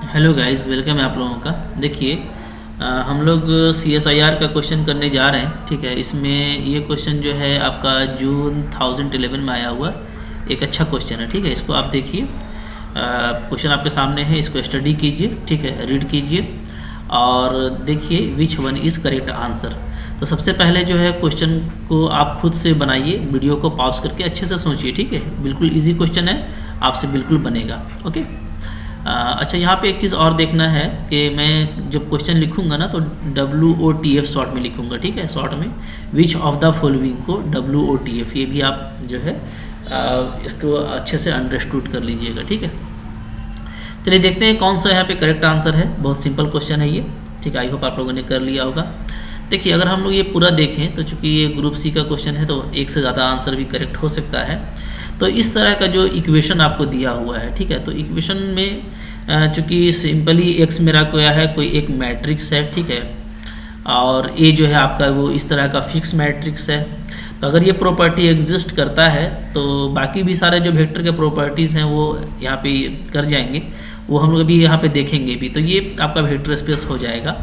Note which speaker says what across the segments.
Speaker 1: Hello guys, welcome है आप लोगों का। देखिए, हम लोग CSIR का क्वेश्चन करने जा रहे हैं। ठीक है, इसमें ये क्वेश्चन जो है आपका जून 2011 में आया हुआ एक अच्छा क्वेश्चन है। ठीक है, इसको आप देखिए, क्वेश्चन आपके सामने है, इसको स्टडी कीजिए। ठीक है, रीड कीजिए और देखिए which one is correct answer. तो सबसे पहले जो है क्वेश्चन को आप खुद से बनाइए, वीडियो को पॉज करके अच्छे से सोचिए। ठीक है, बिल्कुल इजी क्वेश्चन है, आपसे बिल्कुल बनेगा। ओके। अच्छा, यहाँ पे एक चीज़ और देखना है कि मैं जब क्वेश्चन लिखूंगा ना तो WOTF शॉर्ट में लिखूंगा। ठीक है, शॉर्ट में विच ऑफ द फॉलोइंग को WOTF, ये भी आप जो है इसको अच्छे से अंडरस्टूड कर लीजिएगा। ठीक है, चलिए देखते हैं कौन सा यहाँ पे करेक्ट आंसर है। बहुत सिंपल क्वेश्चन है ये। ठीक है, आई होप आप लोगों ने कर लिया होगा। देखिए, अगर हम लोग ये पूरा देखें तो चूंकि ये ग्रुप सी का क्वेश्चन है तो एक से ज़्यादा आंसर भी करेक्ट हो सकता है। तो इस तरह का जो इक्वेशन आपको दिया हुआ है, ठीक है, तो इक्वेशन में चूंकि सिंपली एक्स मेरा क्या है, कोई एक मैट्रिक्स है। ठीक है, और ए जो है आपका वो इस तरह का फिक्स मैट्रिक्स है। तो अगर ये प्रॉपर्टी एग्जिस्ट करता है तो बाकी भी सारे जो वेक्टर के प्रॉपर्टीज़ हैं वो यहाँ पे कर जाएंगे, वो हम लोग अभी यहाँ पे देखेंगे भी। तो ये आपका वेक्टर स्पेस हो जाएगा।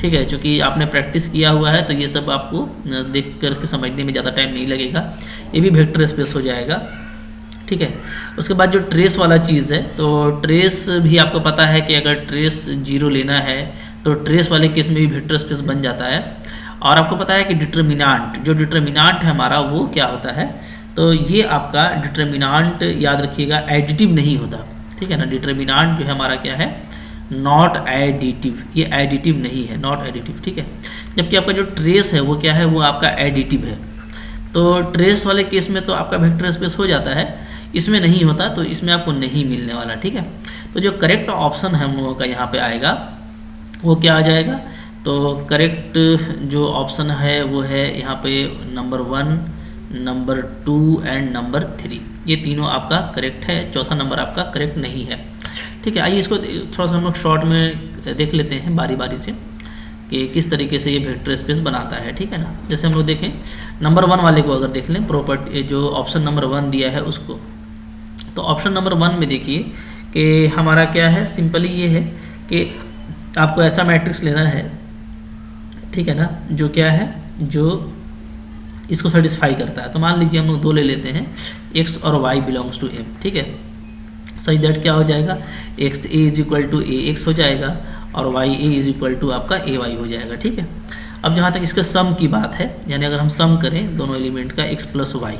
Speaker 1: ठीक है, चूँकि आपने प्रैक्टिस किया हुआ है तो ये सब आपको देख करके समझने में ज़्यादा टाइम नहीं लगेगा। ये भी वेक्टर स्पेस हो जाएगा। ठीक है, उसके बाद जो ट्रेस वाला चीज़ है, तो ट्रेस भी आपको पता है कि अगर ट्रेस 0 लेना है तो ट्रेस वाले केस में भी वेक्टर स्पेस बन जाता है। और आपको पता है कि डिटर्मिनांट, जो डिटर्मिनांट है हमारा वो क्या होता है, तो ये आपका डिटर्मिनांट याद रखिएगा एडिटिव नहीं होता। ठीक है ना, डिटर्मिनांट जो है हमारा क्या है, नॉट एडिटिव, ये एडिटिव नहीं है, नॉट एडिटिव। ठीक है, जबकि आपका जो ट्रेस है वो क्या है, वो आपका एडिटिव है। तो ट्रेस वाले केस में तो आपका वेक्टर स्पेस हो जाता है, इसमें नहीं होता, तो इसमें आपको नहीं मिलने वाला। ठीक है, तो जो करेक्ट ऑप्शन है हम लोगों का यहाँ पे आएगा वो क्या आ जाएगा, तो करेक्ट जो ऑप्शन है वो है यहाँ पे नंबर 1, नंबर 2 एंड नंबर 3, ये तीनों आपका करेक्ट है। चौथा नंबर आपका करेक्ट नहीं है। ठीक है, आइए इसको थोड़ा सा हम लोग शॉर्ट में देख लेते हैं बारी बारी से कि किस तरीके से ये वेक्टर स्पेस बनाता है। ठीक है ना, जैसे हम लोग देखें नंबर 1 वाले को अगर देख लें, प्रॉपर्टी जो ऑप्शन नंबर 1 दिया है उसको, तो ऑप्शन नंबर 1 में देखिए कि हमारा क्या है, सिंपली ये है कि आपको ऐसा मैट्रिक्स लेना है। ठीक है ना, जो क्या है, जो इसको सेटिस्फाई करता है। तो मान लीजिए हम लोग 2 ले लेते हैं, x और y बिलोंग्स टू m। ठीक है, सही दैट क्या हो जाएगा, X A is equal to A X हो जाएगा और Y A is equal to आपका ए वाई हो जाएगा। ठीक है, अब जहाँ तक इसका सम की बात है, यानी अगर हम सम करें दोनों एलिमेंट का x प्लस वाई,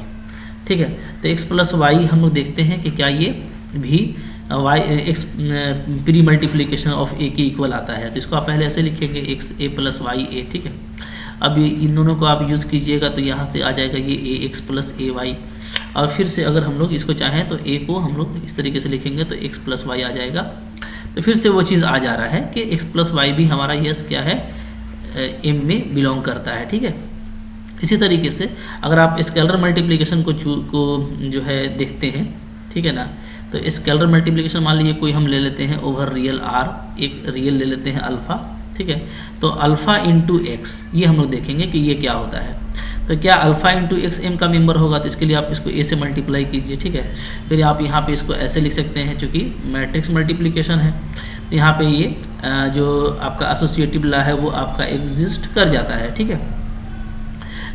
Speaker 1: ठीक है, तो x प्लस वाई हम लोग देखते हैं कि क्या ये भी y x pre multiplication of a के इक्वल आता है। तो इसको आप पहले ऐसे लिखेंगे x a प्लस वाई ए। ठीक है, अब इन दोनों को आप यूज़ कीजिएगा तो यहाँ से आ जाएगा ये ए एक्स प्लस ए वाई। और फिर से अगर हम लोग इसको चाहें तो a को हम लोग इस तरीके से लिखेंगे तो x प्लस वाई आ जाएगा। तो फिर से वो चीज़ आ जा रहा है कि x प्लस वाई भी हमारा यस क्या है, m में बिलोंग करता है। ठीक है, इसी तरीके से अगर आप स्केलर मल्टीप्लिकेशन को जो है देखते हैं, ठीक है ना, तो स्केलर मल्टीप्लिकेशन मान लीजिए कोई हम ले लेते हैं ओवर रियल r, एक रियल ले लेते हैं अल्फ़ा। ठीक है, तो अल्फ़ा इंटू एक्स, ये हम लोग देखेंगे कि ये क्या होता है। तो क्या अल्फ़ा इंटू एक्स एम का मेंबर होगा, तो इसके लिए आप इसको ए से मल्टीप्लाई कीजिए। ठीक है, फिर आप यहाँ पे इसको ऐसे लिख सकते हैं, चूँकि मैट्रिक्स मल्टीप्लिकेशन है तो यहाँ पे ये जो आपका एसोसिएटिव लॉ है वो आपका एग्जिस्ट कर जाता है। ठीक है,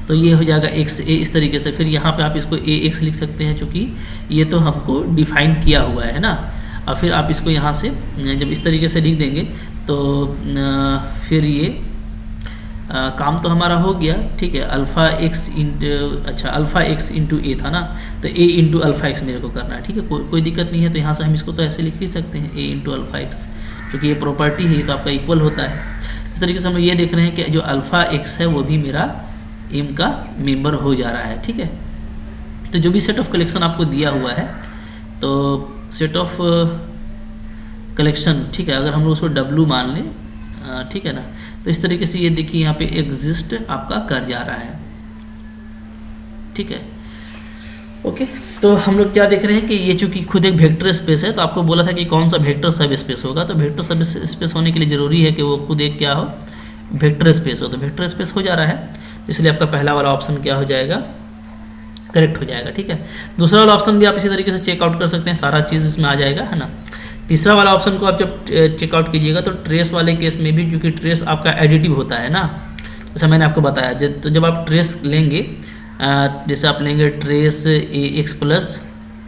Speaker 1: तो ये हो जाएगा एक्स ए इस तरीके से। फिर यहाँ पे आप इसको ए एक्स लिख सकते हैं, चूँकि ये तो हमको डिफाइन किया हुआ है ना। और फिर आप इसको यहाँ से जब इस तरीके से लिख देंगे तो फिर ये काम तो हमारा हो गया। ठीक है, अल्फ़ा एक्स अच्छा अल्फ़ा एक्स इंटू ए था ना, तो ए इंटू अल्फ़ा एक्स मेरे को करना है। ठीक है, कोई दिक्कत नहीं है। तो यहाँ से हम इसको तो ऐसे लिख ही सकते हैं, ए इंटू अल्फ़ा एक्स, चूँकि ये प्रॉपर्टी है तो आपका इक्वल होता है। इस तरीके से हम ये देख रहे हैं कि जो अल्फ़ा एक्स है वो भी मेरा एम का मेंबर हो जा रहा है। ठीक है, तो जो भी सेट ऑफ कलेक्शन आपको दिया हुआ है, तो सेट ऑफ कलेक्शन, ठीक है, अगर हम लोग उसको W मान लें, ठीक है ना, तो इस तरीके से ये देखिए यहाँ पे एग्जिस्ट आपका कर जा रहा है। ठीक है, ओके, तो हम लोग क्या देख रहे हैं कि ये चूंकि खुद एक वेक्टर स्पेस है, तो आपको बोला था कि कौन सा वेक्टर सब स्पेस होगा। तो वेक्टर सब स्पेस होने के लिए ज़रूरी है कि वो खुद एक क्या हो, वेक्टर स्पेस हो। तो वेक्टर स्पेस हो जा रहा है, इसलिए आपका पहला वाला ऑप्शन क्या हो जाएगा, करेक्ट हो जाएगा। ठीक है, दूसरा वाला ऑप्शन भी आप इसी तरीके से चेकआउट कर सकते हैं, सारा चीज़ इसमें आ जाएगा, है ना। तीसरा वाला ऑप्शन को आप जब चेकआउट कीजिएगा तो ट्रेस वाले केस में भी, क्योंकि ट्रेस आपका एडिटिव होता है ना, जैसा मैंने आपको बताया, तो जब आप ट्रेस लेंगे, जैसे आप लेंगे ट्रेस AX प्लस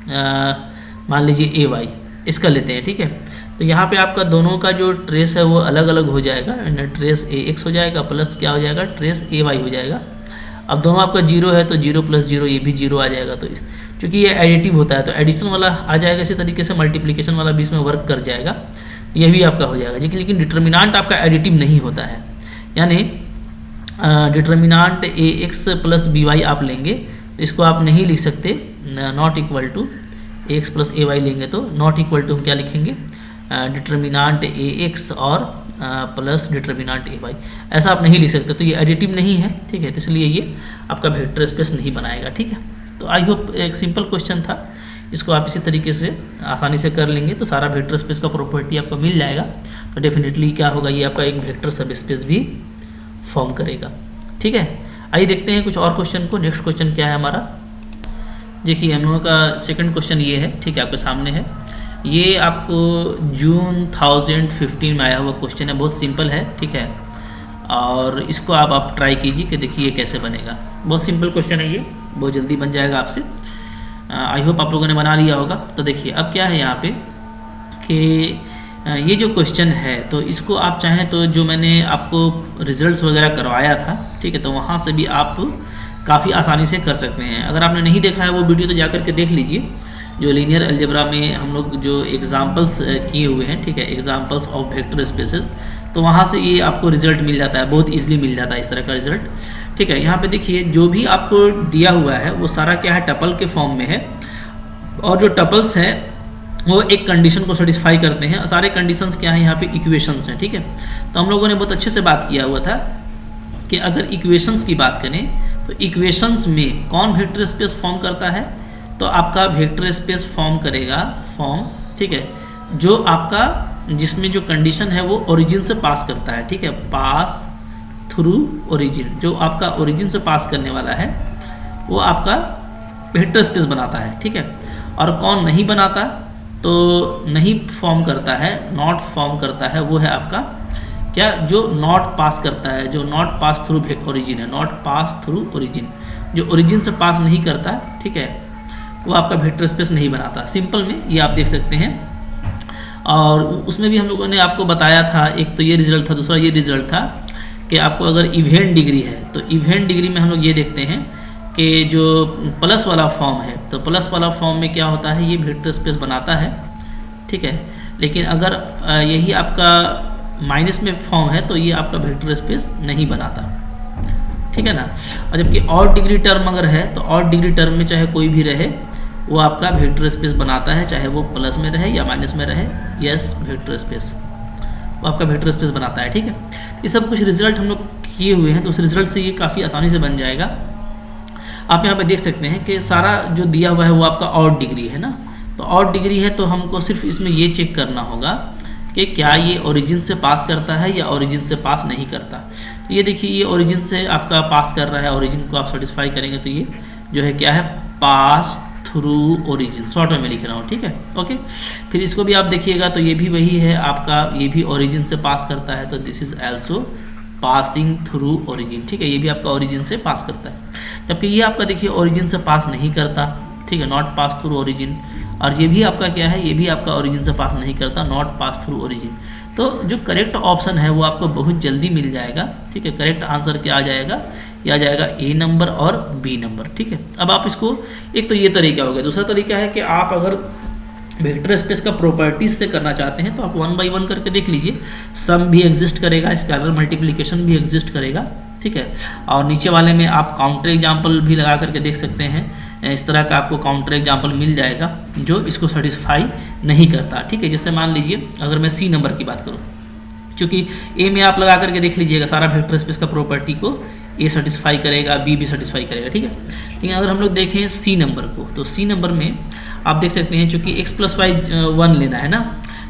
Speaker 1: मान लीजिए AY, इसका लेते हैं, ठीक है। तो यहाँ पे आपका दोनों का जो ट्रेस है वो अलग अलग हो जाएगा, ट्रेस AX हो जाएगा प्लस क्या हो जाएगा, ट्रेस AY हो जाएगा। अब दोनों आपका 0 है तो 0 प्लस 0 ये भी 0 आ जाएगा। तो क्योंकि ये एडिटिव होता है तो एडिशन वाला आ जाएगा, इसी तरीके से मल्टीप्लिकेशन वाला भी इसमें वर्क कर जाएगा, ये भी आपका हो जाएगा। लेकिन डिटर्मिनांट आपका एडिटिव नहीं होता है, यानी डिटर्मिनांट AX प्लस BY आप लेंगे तो इसको आप नहीं लिख सकते not equal to AX plus AY लेंगे तो नॉट इक्वल टू हम क्या लिखेंगे, डिटर्मिनांट AX और प्लस डिटर्मिनांट AY, ऐसा आप नहीं लिख सकते, तो ये एडिटिव नहीं है, ठीक है। तो इसलिए ये आपका वेक्टर स्पेस नहीं बनाएगा, ठीक है। तो आई होप एक सिंपल क्वेश्चन था, इसको आप इसी तरीके से आसानी से कर लेंगे तो सारा वेक्टर स्पेस का प्रॉपर्टी आपको मिल जाएगा। तो डेफिनेटली क्या होगा, ये आपका एक वेक्टर सब स्पेस भी फॉर्म करेगा, ठीक है। आइए देखते हैं कुछ और क्वेश्चन को। नेक्स्ट क्वेश्चन क्या है हमारा, देखिए हम लोगों का सेकंड क्वेश्चन ये है, ठीक है, आपके सामने है। ये आपको जून 2015 में आया हुआ क्वेश्चन है, बहुत सिंपल है, ठीक है। और इसको आप ट्राई कीजिए कि देखिए ये कैसे बनेगा। बहुत सिंपल क्वेश्चन है, ये बहुत जल्दी बन जाएगा आपसे। आई होप आप लोगों ने बना लिया होगा। तो देखिए अब क्या है यहाँ पे कि ये जो क्वेश्चन है तो इसको आप चाहें तो जो मैंने आपको रिजल्ट्स वगैरह करवाया था, ठीक है, तो वहाँ से भी आप काफ़ी आसानी से कर सकते हैं। अगर आपने नहीं देखा है वो वीडियो तो जा कर के देख लीजिए, जो लीनियर अलजेब्रा में हम लोग जो एग्जाम्पल्स किए हुए हैं, ठीक है, एग्जाम्पल्स ऑफ वेक्टर स्पेसेस, तो वहाँ से ये आपको रिजल्ट मिल जाता है, बहुत ईजिली मिल जाता है इस तरह का रिजल्ट, ठीक है। यहाँ पे देखिए जो भी आपको दिया हुआ है वो सारा क्या है, टपल के फॉर्म में है, और जो टपल्स हैं वो एक कंडीशन को सेटिस्फाई करते हैं। सारे कंडीशंस क्या है यहाँ पे, इक्वेशंस हैं, ठीक है। तो हम लोगों ने बहुत अच्छे से बात किया हुआ था कि अगर इक्वेशंस की बात करें तो इक्वेशंस में कौन वेक्टर स्पेस फॉर्म करता है, तो आपका वेक्टर स्पेस फॉर्म करेगा फॉर्म, ठीक है, जो आपका जिसमें जो कंडीशन है वो ओरिजिन से पास करता है, ठीक है, पास थ्रू ओरिजिन, जो आपका ओरिजिन से पास करने वाला है वो आपका वेक्टर स्पेस बनाता है, ठीक है। और कौन नहीं बनाता, तो नहीं फॉर्म करता है, नॉट फॉर्म करता है, वो है आपका क्या, जो नॉट पास करता है, जो नॉट पास थ्रू ओरिजिन है, नॉट पास थ्रू ओरिजिन, जो ओरिजिन से पास नहीं करता, ठीक है, वो आपका वेक्टर स्पेस नहीं बनाता। सिंपल में ये आप देख सकते हैं। और उसमें भी हम लोगों ने आपको बताया था, एक तो ये रिजल्ट था, दूसरा ये रिजल्ट था कि आपको अगर इवेंट डिग्री है तो इवेंट डिग्री में हम लोग ये देखते हैं कि जो प्लस वाला फॉर्म है तो प्लस वाला फॉर्म में क्या होता है, ये वेक्टर स्पेस बनाता है, ठीक है। लेकिन अगर यही आपका माइनस में फॉर्म है तो ये आपका वेक्टर स्पेस नहीं बनाता, ठीक है ना। और जबकि ऑड डिग्री टर्म अगर है तो ऑड डिग्री टर्म में चाहे कोई भी रहे वो आपका वेक्टर स्पेस बनाता है, चाहे वो प्लस में रहे या माइनस में रहे, यस वेक्टर स्पेस, वो आपका वेक्टर स्पेस बनाता है, ठीक है। ये सब कुछ रिजल्ट हम लोग किए हुए हैं, तो उस रिजल्ट से ये काफ़ी आसानी से बन जाएगा। आप यहाँ पे देख सकते हैं कि सारा जो दिया हुआ है वो आपका ऑड डिग्री है ना, तो ऑड डिग्री है तो हमको सिर्फ इसमें ये चेक करना होगा कि क्या ये ओरिजिन से पास करता है या ओरिजिन से पास नहीं करता। तो ये देखिए ये ओरिजिन से आपका पास कर रहा है, ओरिजिन को आप सेटिस्फाई करेंगे तो ये जो है क्या है, पास थ्रू ओरिजिन, शॉर्ट में लिख रहा हूँ, ठीक है, ओके। फिर इसको भी आप देखिएगा तो ये भी वही है आपका, ये भी ओरिजिन से पास करता है, तो this is also passing through origin, ठीक है, ये भी आपका ओरिजिन से पास करता है। जबकि ये आपका देखिए ओरिजिन से पास नहीं करता, ठीक है, नॉट पास थ्रू ओरिजिन। और ये भी आपका क्या है, ये भी आपका ओरिजिन से पास नहीं करता, नॉट पास थ्रू ओरिजिन। तो जो करेक्ट ऑप्शन है वो आपको बहुत जल्दी मिल जाएगा, ठीक है। करेक्ट आंसर क्या आ जाएगा, ये आ जाएगा ए नंबर और बी नंबर, ठीक है। अब आप इसको, एक तो ये तरीका हो गया, दूसरा तरीका है कि आप अगर वेक्टर स्पेस का प्रॉपर्टीज से करना चाहते हैं तो आप 1 बाई 1 करके देख लीजिए। सम भी एग्जिस्ट करेगा, स्केलर मल्टीप्लिकेशन भी एग्जिस्ट करेगा, ठीक है। और नीचे वाले में आप काउंटर एग्जाम्पल भी लगा करके देख सकते हैं, इस तरह का आपको काउंटर एग्जाम्पल मिल जाएगा जो इसको सेटिस्फाई नहीं करता, ठीक है। जैसे मान लीजिए अगर मैं सी नंबर की बात करूँ, क्योंकि ए में आप लगा करके देख लीजिएगा सारा वेक्टर स्पेस का प्रॉपर्टी को ए सेटिस्फाई करेगा, बी भी सेटिस्फाई करेगा, ठीक है। लेकिन अगर हम लोग देखें सी नंबर को, तो सी नंबर में आप देख सकते हैं चूँकि x प्लस वाई 1 लेना है ना,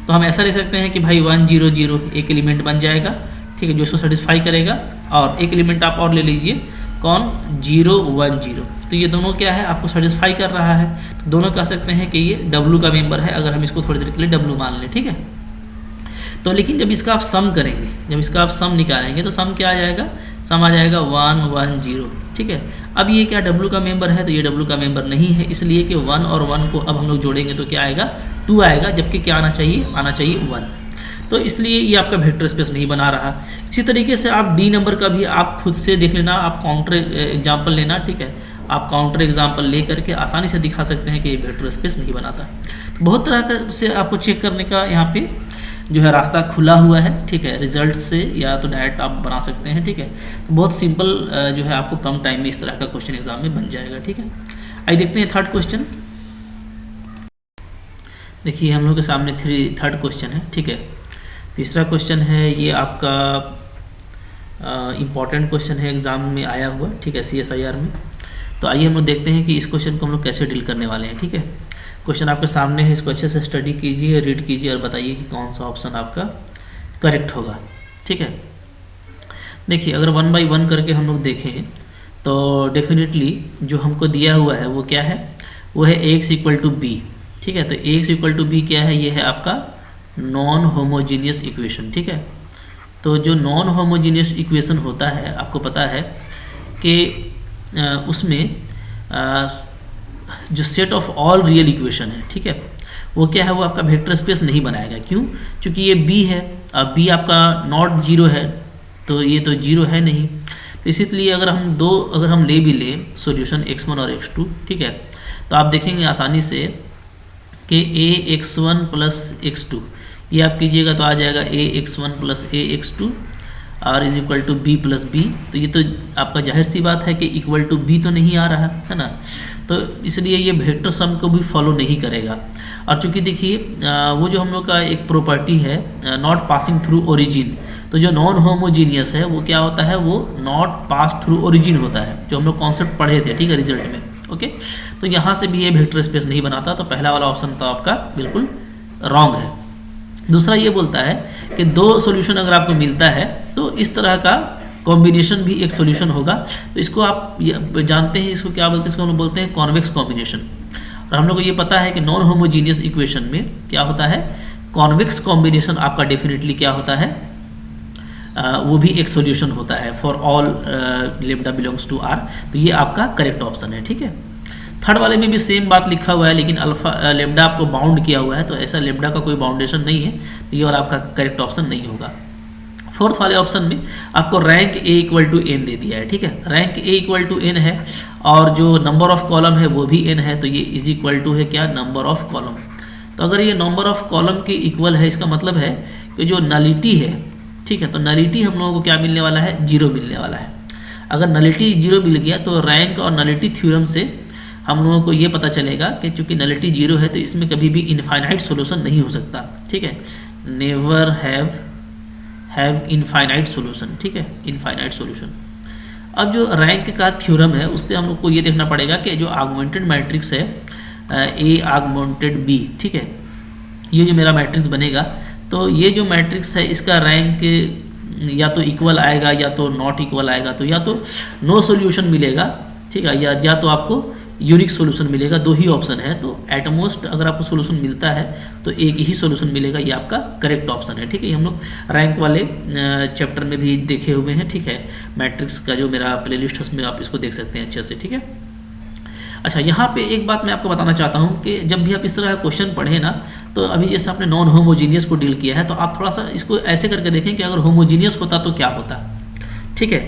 Speaker 1: तो हम ऐसा ले सकते हैं कि भाई 1 0 0 एक एलिमेंट बन जाएगा, ठीक है, जो इसको सेटिस्फाई करेगा। और एक एलिमेंट आप और ले लीजिए कौन 0 1 0, तो ये दोनों क्या है आपको सेटिस्फाई कर रहा है, तो दोनों कह सकते हैं कि ये W का मेंबर है, अगर हम इसको थोड़ी देर के लिए W मान लें, ठीक है। तो लेकिन जब इसका आप सम करेंगे, जब इसका आप सम निकालेंगे तो सम क्या आ जाएगा, सम आ जाएगा 1 1 0, ठीक है। अब ये क्या W का मेंबर है, तो ये W का मेंबर नहीं है, इसलिए कि 1 और 1 को अब हम लोग जोड़ेंगे तो क्या आएगा 2 आएगा, जबकि क्या आना चाहिए 1, तो इसलिए ये आपका वेक्टर स्पेस नहीं बना रहा। इसी तरीके से आप डी नंबर का भी आप खुद से देख लेना, आप काउंटर एग्जाम्पल लेना, ठीक है, आप काउंटर एग्जाम्पल ले करके आसानी से दिखा सकते हैं कि ये वेक्टर स्पेस नहीं बनाता। तो बहुत तरह का से आपको चेक करने का यहाँ पे जो है रास्ता खुला हुआ है, ठीक है, रिजल्ट से या तो डायरेक्ट आप बना सकते हैं, ठीक है। तो बहुत सिंपल जो है आपको कम टाइम में इस तरह का क्वेश्चन एग्जाम में बन जाएगा, ठीक है। आइए देखते हैं थर्ड क्वेश्चन। देखिए हम लोग के सामने थर्ड क्वेश्चन है, ठीक है। तीसरा क्वेश्चन है ये आपका इम्पॉर्टेंट क्वेश्चन है, एग्जाम में आया हुआ, ठीक है, CSIR में। तो आइए हम लोग देखते हैं कि इस क्वेश्चन को हम लोग कैसे डील करने वाले हैं, ठीक है। क्वेश्चन आपके सामने है, इसको अच्छे से स्टडी कीजिए, रीड कीजिए और बताइए कि कौन सा ऑप्शन आपका करेक्ट होगा, ठीक है। देखिए अगर 1 by 1 करके हम लोग देखें तो डेफिनेटली जो हमको दिया हुआ है वो क्या है, वो है Ax = b, ठीक है। तो Ax = b क्या है, ये है आपका नॉन होमोजीनियस इक्वेशन, ठीक है। तो जो नॉन होमोजीनियस इक्वेशन होता है आपको पता है कि उसमें जो set of all real equation है, ठीक है, वो क्या है, वो आपका वेक्टर स्पेस नहीं बनाएगा। क्यों? क्योंकि ये b है, अब b आपका नॉट 0 है, तो ये तो 0 है नहीं, तो इसलिए अगर हम ले भी लें सॉल्यूशन x1 और x2, ठीक है, तो आप देखेंगे आसानी से कि ax1 + x2 ये आप कीजिएगा तो आ जाएगा ax1 + ax2 और = b + b। तो ये तो आपका जाहिर सी बात है कि = b तो नहीं आ रहा है ना, तो इसलिए ये वेक्टर सम को भी फॉलो नहीं करेगा। और चूंकि देखिए वो जो हम लोग का एक प्रॉपर्टी है नॉट पासिंग थ्रू ओरिजिन, तो जो नॉन होमोजीनियस है वो क्या होता है, वो नॉट पास थ्रू ओरिजिन होता है, जो हम लोग कॉन्सेप्ट पढ़े थे, ठीक है, रिजल्ट में, ओके। तो यहाँ से भी ये वेक्टर स्पेस नहीं बनाता, तो पहला वाला ऑप्शन तो आपका बिल्कुल रॉन्ग है। दूसरा ये बोलता है कि 2 सॉल्यूशन अगर आपको मिलता है तो इस तरह का कॉम्बिनेशन भी एक सॉल्यूशन होगा। तो इसको आप जानते हैं, इसको क्या बोलते हैं, इसको हम लोग बोलते हैं कॉन्वेक्स कॉम्बिनेशन। और हम लोग को ये पता है कि नॉन होमोजीनियस इक्वेशन में क्या होता है, कॉन्वेक्स कॉम्बिनेशन आपका डेफिनेटली क्या होता है, वो भी एक सॉल्यूशन होता है for all lambda belongs to R। तो ये आपका करेक्ट ऑप्शन है, ठीक है। थर्ड वाले में भी सेम बात लिखा हुआ है, लेकिन अल्फा लेम्डा आपको बाउंड किया हुआ है, तो ऐसा लेम्डा का कोई बाउंडेशन नहीं है, तो ये और आपका करेक्ट ऑप्शन नहीं होगा। फोर्थ वाले ऑप्शन में आपको रैंक A = n दे दिया है, ठीक है, रैंक A = n है और जो नंबर ऑफ कॉलम है वो भी n है, तो ये = है क्या, नंबर ऑफ कॉलम। तो अगर ये नंबर ऑफ कॉलम के इक्वल है, इसका मतलब है कि जो नलिटी है, ठीक है, तो नलिटी हम लोगों को क्या मिलने वाला है, 0 मिलने वाला है। अगर नलिटी 0 मिल गया तो रैंक और नलिटी थ्योरम से हम लोगों को ये पता चलेगा कि चूंकि नलिटी 0 है तो इसमें कभी भी इनफाइनाइट सॉल्यूशन नहीं हो सकता, ठीक है, नेवर हैव इनफाइनाइट सॉल्यूशन, ठीक है, इनफाइनाइट सॉल्यूशन। अब जो रैंक का थ्योरम है उससे हम लोग को ये देखना पड़ेगा कि जो आगमेंटेड मैट्रिक्स है A आगमेंटेड B, ठीक है, ये जो मेरा मैट्रिक्स बनेगा, तो ये जो मैट्रिक्स है इसका रैंक या तो इक्वल आएगा या तो नॉट इक्वल आएगा, तो या तो नो सॉल्यूशन मिलेगा, ठीक है, या तो आपको यूनिक सॉल्यूशन मिलेगा। 2 ही ऑप्शन है, तो एटमोस्ट अगर आपको सॉल्यूशन मिलता है तो एक ही सॉल्यूशन मिलेगा, ये आपका करेक्ट ऑप्शन है, ठीक है। हम लोग रैंक वाले चैप्टर में भी देखे हुए हैं, ठीक है, मैट्रिक्स का जो मेरा प्लेलिस्ट है उसमें आप इसको देख सकते हैं अच्छे से, ठीक है। अच्छा, यहाँ पे एक बात मैं आपको बताना चाहता हूँ कि जब भी आप इस तरह का क्वेश्चन पढ़े ना, तो अभी जैसे आपने नॉन होमोजीनियस को डील किया है, तो आप थोड़ा सा इसको ऐसे करके देखें कि अगर होमोजीनियस होता तो क्या होता, ठीक है।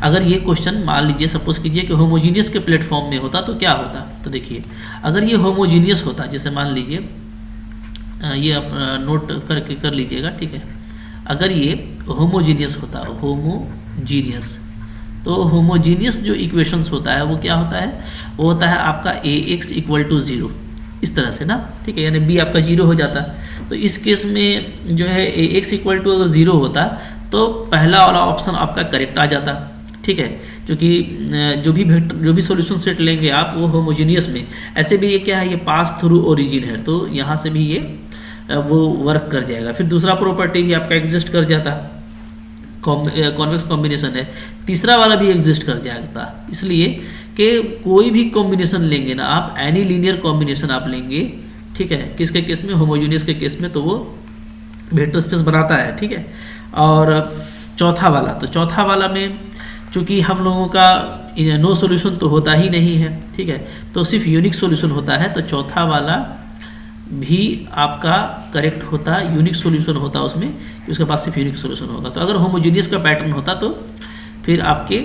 Speaker 1: अगर ये क्वेश्चन मान लीजिए सपोज कीजिए कि होमोजीनियस के प्लेटफॉर्म में होता तो क्या होता, तो देखिए अगर ये होमोजीनियस होता, जैसे मान लीजिए ये आप नोट करके कर लीजिएगा, ठीक है, अगर ये होमोजीनियस होता, होमोजीनियस, तो होमोजीनियस जो इक्वेशंस होता है वो क्या होता है, वो होता है आपका Ax = 0, इस तरह से ना, ठीक है, यानी B आपका 0 हो जाता। तो इस केस में जो है Ax = अगर 0 होता तो पहला वाला ऑप्शन आपका करेक्ट आ जाता, ठीक है, क्योंकि जो भी सॉल्यूशन सेट लेंगे आप वो होमोजीनियस में, ऐसे भी ये क्या है, ये पास थ्रू ओरिजिन है, तो यहाँ से भी ये वो वर्क कर जाएगा। फिर दूसरा प्रॉपर्टी भी आपका एग्जिस्ट कर जाता, कॉन्वेक्स कॉम्बिनेशन है, तीसरा वाला भी एग्जिस्ट कर जाएगा। इसलिए कि कोई भी कॉम्बिनेशन लेंगे ना आप, एनी लीनियर कॉम्बिनेशन आप लेंगे, ठीक है, किसके केस में, होमोजेनियस के केस में, तो वो वेक्टर स्पेस बनाता है, ठीक है। और चौथा वाला, तो चौथा वाला में चूंकि हम लोगों का नो सॉल्यूशन तो होता ही नहीं है, ठीक है, तो सिर्फ यूनिक सॉल्यूशन होता है, तो चौथा वाला भी आपका करेक्ट होता, यूनिक सॉल्यूशन होता उसमें, कि उसके पास सिर्फ यूनिक सॉल्यूशन होगा। तो अगर होमोजेनियस का पैटर्न होता तो फिर आपके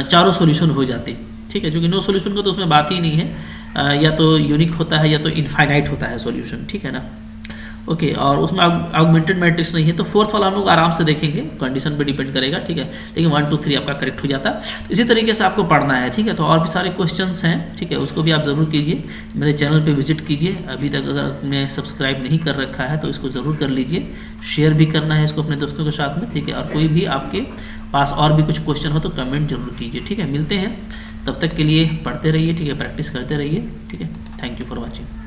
Speaker 1: चारों सॉल्यूशन हो जाते, ठीक है। क्योंकि नो सॉल्यूशन का तो उसमें बात ही नहीं है, या तो यूनिक होता है या तो इनफाइनाइट होता है सॉल्यूशन, ठीक है ना। ओके, और उसमें ऑगमेंटेड मैट्रिक्स नहीं है, तो फोर्थ वाला हम लोग आराम से देखेंगे, कंडीशन पे डिपेंड करेगा, ठीक है। लेकिन 1 2 3 आपका करेक्ट हो जाता। तो इसी तरीके से आपको पढ़ना है, ठीक है। तो और भी सारे क्वेश्चंस हैं, ठीक है, उसको भी आप ज़रूर कीजिए, मेरे चैनल पे विजिट कीजिए। अभी तक अगर आपने सब्सक्राइब नहीं कर रखा है तो इसको ज़रूर कर लीजिए, शेयर भी करना है इसको अपने दोस्तों के साथ में, ठीक है। और कोई भी आपके पास और भी कुछ क्वेश्चन हो तो कमेंट जरूर कीजिए, ठीक है। मिलते हैं, तब तक के लिए पढ़ते रहिए, ठीक है, प्रैक्टिस करते रहिए, ठीक है। Thank you for watching.